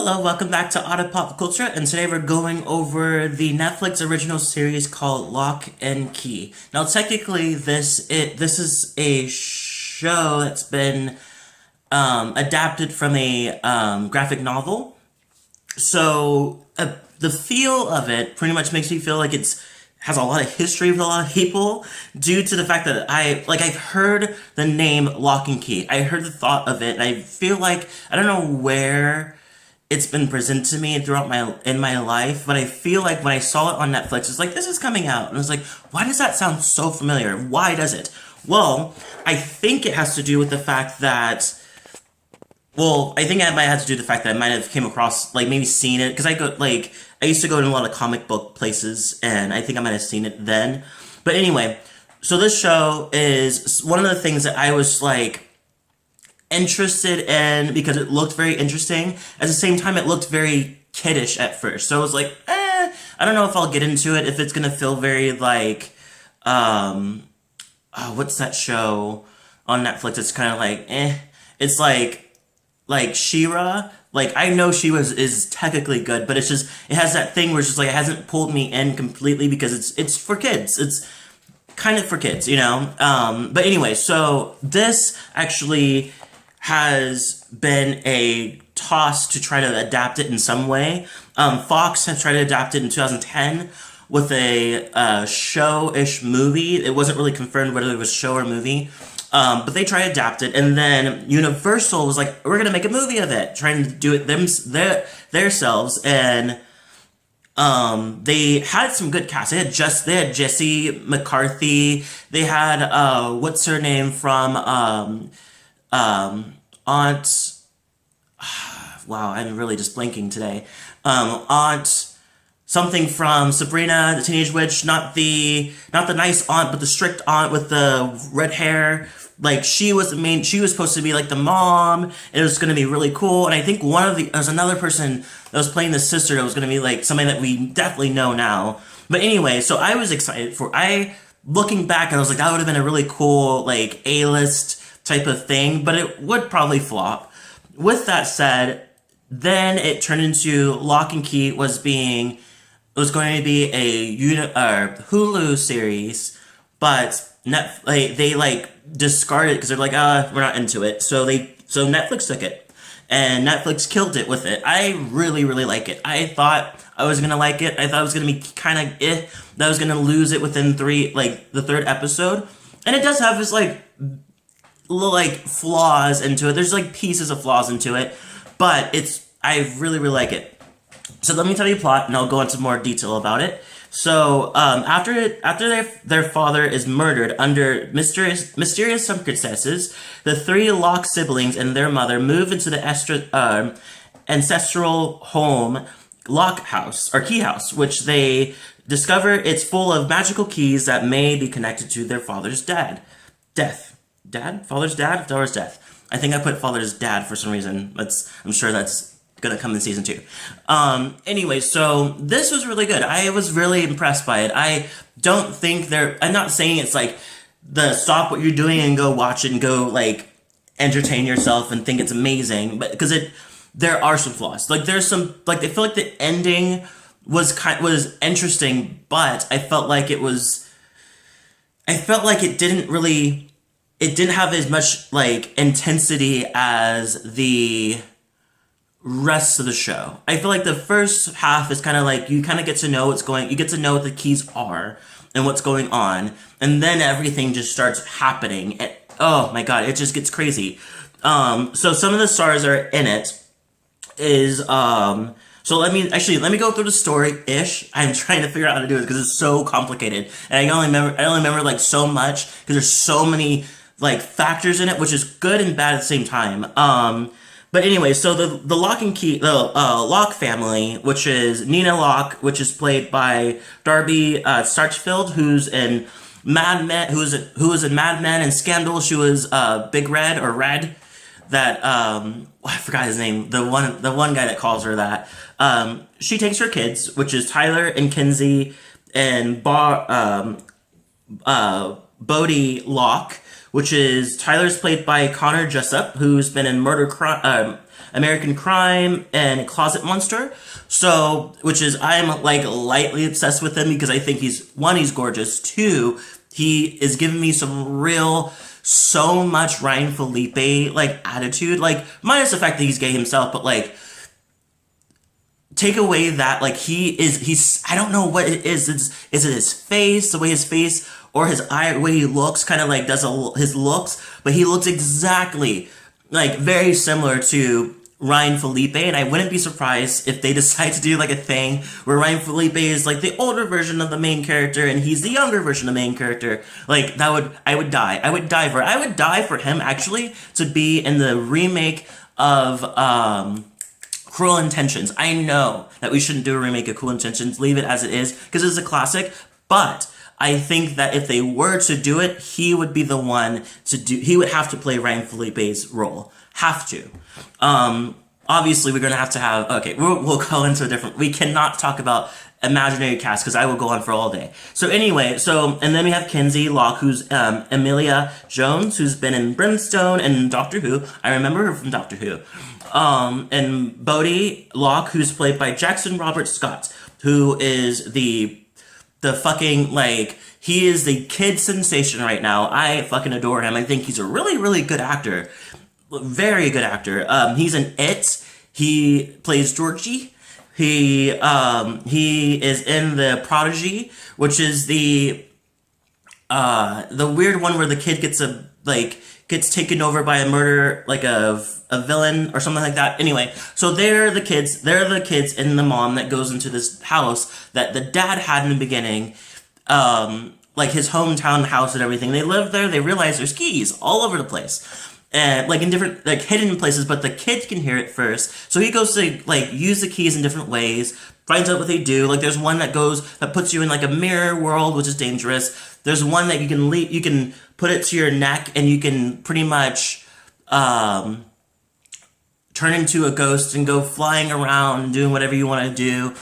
Hello, welcome back to Otter Pop Culture, and today we're going over the Netflix original series called Lock and Key. Now, technically, this is a show that's been adapted from a graphic novel. So the feel of it pretty much makes me feel like it's has a lot of history with a lot of people due to the fact that I've heard the name Lock and Key. I heard the thought of it, and I feel like I don't know where it's been presented to me throughout my life, but I feel like when I saw it on Netflix, it's like, this is coming out. And I was like, why does that sound so familiar? Why does it? Well, I think it has to do with the fact that, I think it might have to do with the fact that I might have came across, like, maybe seen it, because I used to go to a lot of comic book places, and I think I might have seen it then. But anyway, so this show is one of the things that I was, like, interested in because it looked very interesting. At the same time, it looked very kiddish at first. So I was like, I don't know if I'll get into it, if it's gonna feel very like, what's that show on Netflix? It's kind of like, It's like She-Ra. Like, I know She-Ra is technically good, but it's just, it has that thing where it's just like, it hasn't pulled me in completely because it's for kids. It's kind of for kids, you know? But anyway, so this actually has been a toss to try to adapt it in some way. Fox has tried to adapt it in 2010 with a show-ish movie. It wasn't really confirmed whether it was show or movie, but they tried to adapt it. And then Universal was like, we're going to make a movie of it, trying to do it themselves. And they had some good cast. They had Jesse McCarthy. They had what's her name from Aunt. Wow, I'm really just blanking today. Aunt something from Sabrina the Teenage Witch, not the nice aunt, but the strict aunt with the red hair. Like, she was supposed to be like the mom, and it was going to be really cool. And I think there was another person that was playing the sister that was going to be like somebody that we definitely know now. But anyway, so I was excited looking back, and I was like, that would have been a really cool, like, A-list type of thing, but it would probably flop. With that said, then it turned into Lock and Key was going to be a Hulu series, but they discarded it because they're like, we're not into it. So Netflix took it, and Netflix killed it with it. I really, really like it. I thought I was gonna like it. I thought it was gonna be kind of that I was gonna lose it within the third episode, and it does have this little flaws into it. There's pieces of flaws into it, but I really, really like it. So let me tell you the plot, and I'll go into more detail about it. So after their father is murdered under mysterious circumstances, the three Locke siblings and their mother move into the ancestral home Locke House, or Key House, which they discover it's full of magical keys that may be connected to their father's death. Father's death. I think I put father's dad for some reason. I'm sure that's gonna come in season 2. Anyway, so this was really good. I was really impressed by it. I'm not saying it's stop what you're doing and go watch it and go entertain yourself and think it's amazing, but because there are some flaws. There's some I feel like the ending was interesting, but I felt like it didn't have as much intensity as the rest of the show. I feel like the first half is kind of you kind of get to know you get to know what the keys are and what's going on, and then everything just starts happening, and oh my god, it just gets crazy. So some of the stars are in it is so let me go through the story-ish. I'm trying to figure out how to do it because it's so complicated, and I only remember so much because there's so many factors in it, which is good and bad at the same time. But anyway, so the Lock and Key, the Locke family, which is Nina Locke, which is played by Darby Starchfield, who's in Mad Men, who was in Mad Men and Scandal. She was Big Red or Red. That I forgot his name. The one guy that calls her that. She takes her kids, which is Tyler and Kinsey and Bodie Locke, which is Tyler's played by Connor Jessup, who's been in American Crime and Closet Monster. So, which is, I'm like lightly obsessed with him because I think he's gorgeous. Two, he is giving me so much Ryan Felipe like attitude, like minus the fact that he's gay himself, but like take away that like he's I don't know what it is. Is it his face, the way his face or his eye, the way he looks, kind of like his looks, but he looks exactly like very similar to Ryan Felipe, and I wouldn't be surprised if they decide to do like a thing where Ryan Felipe is like the older version of the main character and he's the younger version of the main character. Like I would die. I would die for him actually to be in the remake of Cruel Intentions. I know that we shouldn't do a remake of Cruel Intentions, leave it as it is because it's a classic, but I think that if they were to do it, he would be the one he would have to play Ryan Felipe's role. Have to. Obviously we're going to have, okay, we'll go into we cannot talk about imaginary cast because I will go on for all day. So anyway, and then we have Kinsey Locke, who's Emilia Jones, who's been in Brimstone and Doctor Who. I remember her from Doctor Who. And Bodhi Locke, who's played by Jackson Robert Scott, who is the fucking, like, he is the kid sensation right now. I fucking adore him. I think he's a really, really good actor. Very good actor. He's in It. He plays Georgie. He is in The Prodigy, which is the weird one where the kid gets taken over by a murder, like a villain or something like that. Anyway, so they're the kids and the mom that goes into this house that the dad had in the beginning, like his hometown house and everything. They live there. They realize there's keys all over the place. And like in different like hidden places, but the kid can hear it first. So he goes to like use the keys in different ways, finds out what they do. Like there's one that puts you in like a mirror world, which is dangerous. There's one that you can put it to your neck and you can pretty much turn into a ghost and go flying around and doing whatever you want to do.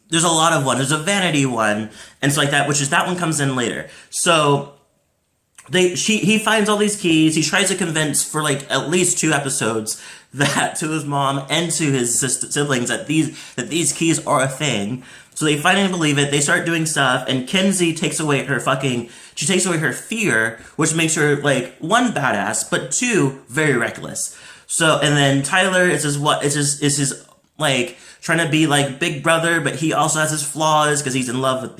There's a lot of one. There's a vanity one and stuff like that, that one comes in later. So he finds all these keys. He tries to convince for like at least 2 episodes that to his mom and to his siblings that these keys are a thing. So they finally believe it. They start doing stuff, and Kinsey takes away her fear, which makes her like 1 badass, but 2 very reckless. So and then Tyler is his like trying to be like big brother, but he also has his flaws because he's in love with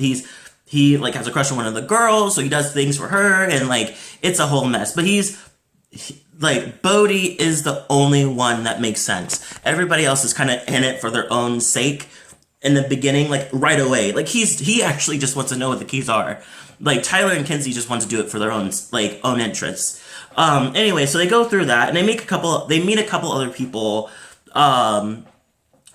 he like has a crush on one of the girls, so he does things for her, and like it's a whole mess. But like Bodhi is the only one that makes sense. Everybody else is kind of in it for their own sake in the beginning, like right away. Like he actually just wants to know what the keys are. Like Tyler and Kinsey just want to do it for their own interests. Anyway, so they go through that and they meet a couple other people,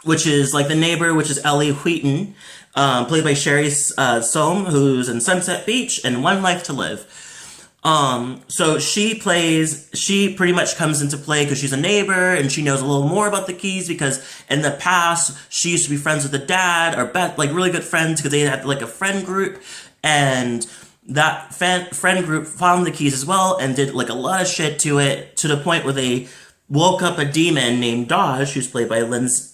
which is like the neighbor, which is Ellie Wheaton. Played by Sherry Soam, who's in Sunset Beach and One Life to Live. So she pretty much comes into play because she's a neighbor and she knows a little more about the keys because in the past she used to be friends with the dad or like really good friends because they had like a friend group, and that friend group found the keys as well and did like a lot of shit to it to the point where they woke up a demon named Dodge, who's played by Liza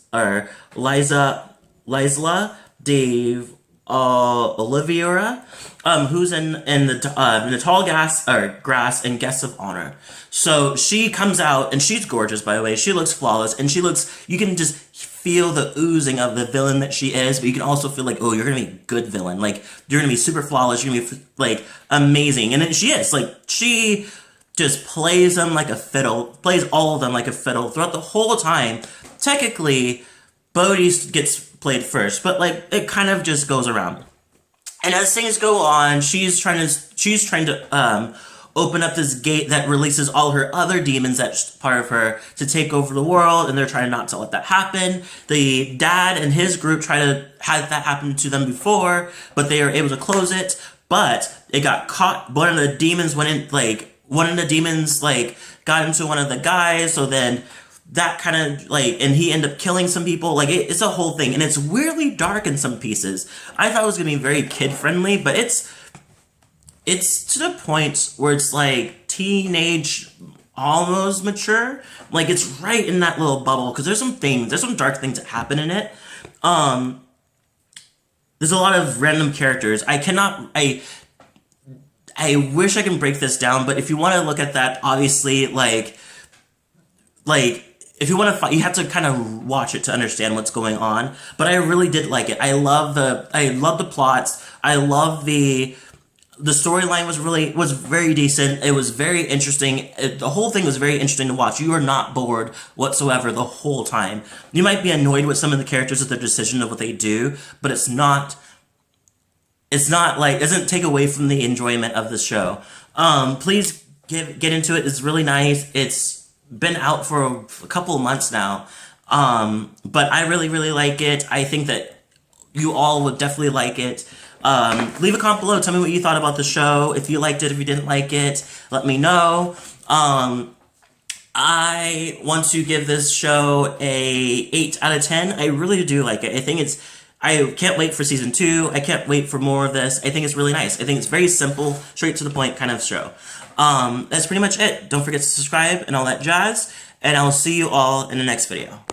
Dave Oliveira, who's in the Tall Grass and Guests of Honor. So she comes out and she's gorgeous, by the way. She looks flawless and you can just feel the oozing of the villain that she is, but you can also feel like, oh, you're gonna be a good villain. Like you're gonna be super flawless. You're gonna be like amazing, and then she is like she just plays them like a fiddle, plays all of them like a fiddle throughout the whole time. Technically, Bodhi gets played first, but like it kind of just goes around. And as things go on, she's trying to open up this gate that releases all her other demons that's part of her to take over the world, and they're trying not to let that happen. The dad and his group try to have that happen to them before, but they are able to close it. But it got caught. One of the demons got into one of the guys, so then that kind of like, and he ended up killing some people. Like it's a whole thing, and it's weirdly dark in some pieces. I thought it was gonna be very kid friendly, but it's it's to the point where it's like teenage, almost mature. Like it's right in that little bubble because there's some dark things that happen in it. Um, there's a lot of random characters. I wish I can break this down, but if you want to look at that, obviously, like if you want to, you have to kind of watch it to understand what's going on. But I really did like it. I love the plots. I love the storyline was very decent. It was very interesting. The whole thing was very interesting to watch. You are not bored whatsoever the whole time. You might be annoyed with some of the characters with their decision of what they do, but it's not. It's not like it doesn't take away from the enjoyment of the show. Please get into it. It's really nice. It's been out for a couple of months now, but I really like it. I think that you all would definitely like it. Leave a comment below. Tell me what you thought about the show. If you liked it, if you didn't like it, let me know. I want to give this show a 8 out of 10. I really do like it. I can't wait for season 2. I can't wait for more of this. I think it's really nice. I think it's very simple, straight to the point kind of show. That's pretty much it. Don't forget to subscribe and all that jazz. And I'll see you all in the next video.